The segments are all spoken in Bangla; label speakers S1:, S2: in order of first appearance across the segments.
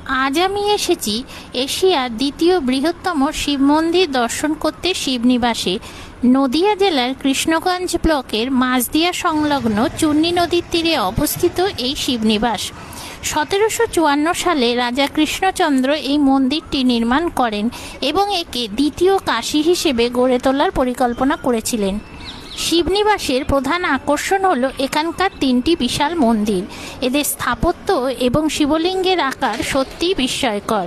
S1: আজ আমি এসেছি এশিয়ার দ্বিতীয় বৃহত্তম শিব মন্দির দর্শন করতে শিবনিবাসে। নদিয়া জেলার কৃষ্ণগঞ্জ ব্লকের মাঝদিয়া সংলগ্ন চূর্ণী নদীর তীরে অবস্থিত এই শিবনিবাস। 1754 সালে রাজা কৃষ্ণচন্দ্র এই মন্দিরটি নির্মাণ করেন এবং একে দ্বিতীয় কাশী হিসেবে গড়ে তোলার পরিকল্পনা করেছিলেন। শিবনিবাসের প্রধান আকর্ষণ হল এখানকার 3টি বিশাল মন্দির। এদের স্থাপত্য এবং শিবলিঙ্গের আকার সত্যিই বিস্ময়কর।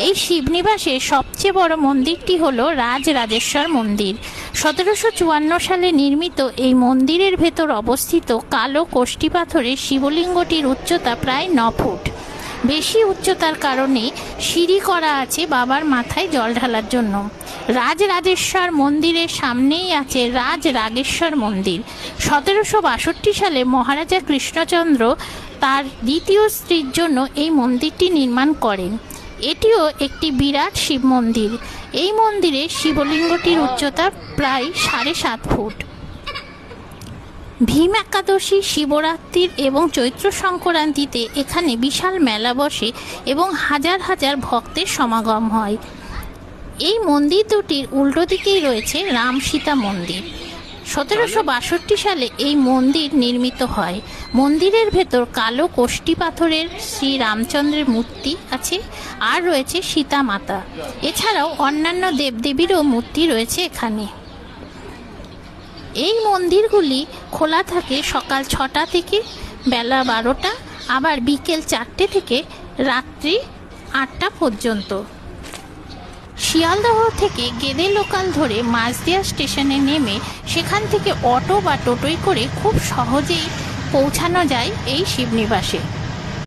S1: এই শিবনিবাসের সবচেয়ে বড় মন্দিরটি হল রাজরাজেশ্বর মন্দির। 1754 সালে নির্মিত এই মন্দিরের ভেতর অবস্থিত কালো কোষ্ঠী পাথরের শিবলিঙ্গটির উচ্চতা প্রায় 9 ফুট। বেশি উচ্চতার কারণে সিঁড়ি করা আছে বাবার মাথায় জল ঢালার জন্য। রাজরাজেশ্বর মন্দিরের সামনেই আছে রাজরাগেশ্বর মন্দির। 1762 সালে মহারাজা কৃষ্ণচন্দ্র তার দ্বিতীয় স্ত্রীর জন্য এই মন্দিরটি নির্মাণ করেন। এটিও একটি বিরাট শিব মন্দির। এই মন্দিরে শিবলিঙ্গটির উচ্চতা প্রায় 7.5 ফুট। ভীম একাদশী, শিবরাত্রির এবং চৈত্র সংক্রান্তিতে এখানে বিশাল মেলা বসে এবং হাজার হাজার ভক্তের সমাগম হয়। এই মন্দির দুটির উল্টো দিকেই রয়েছে রাম সীতা মন্দির। 1762 সালে এই মন্দির নির্মিত হয়। মন্দিরের ভেতর কালো কোষ্ঠী পাথরের শ্রী রামচন্দ্রের মূর্তি আছে আর রয়েছে সীতা মাতা। এছাড়াও অন্যান্য দেবদেবীরও মূর্তি রয়েছে এখানে। এই মন্দিরগুলি খোলা থাকে সকাল 6টা থেকে বেলা 12টা, আবার বিকেল 4টে থেকে রাত্রি 8টা পর্যন্ত। শিয়ালদহ থেকে গেদে লোকাল ধরে মাঝদিয়া স্টেশনে নেমে সেখান থেকে অটো বা টোটোয় করে খুব সহজেই পৌঁছানো যায় এই শিবনিবাসে।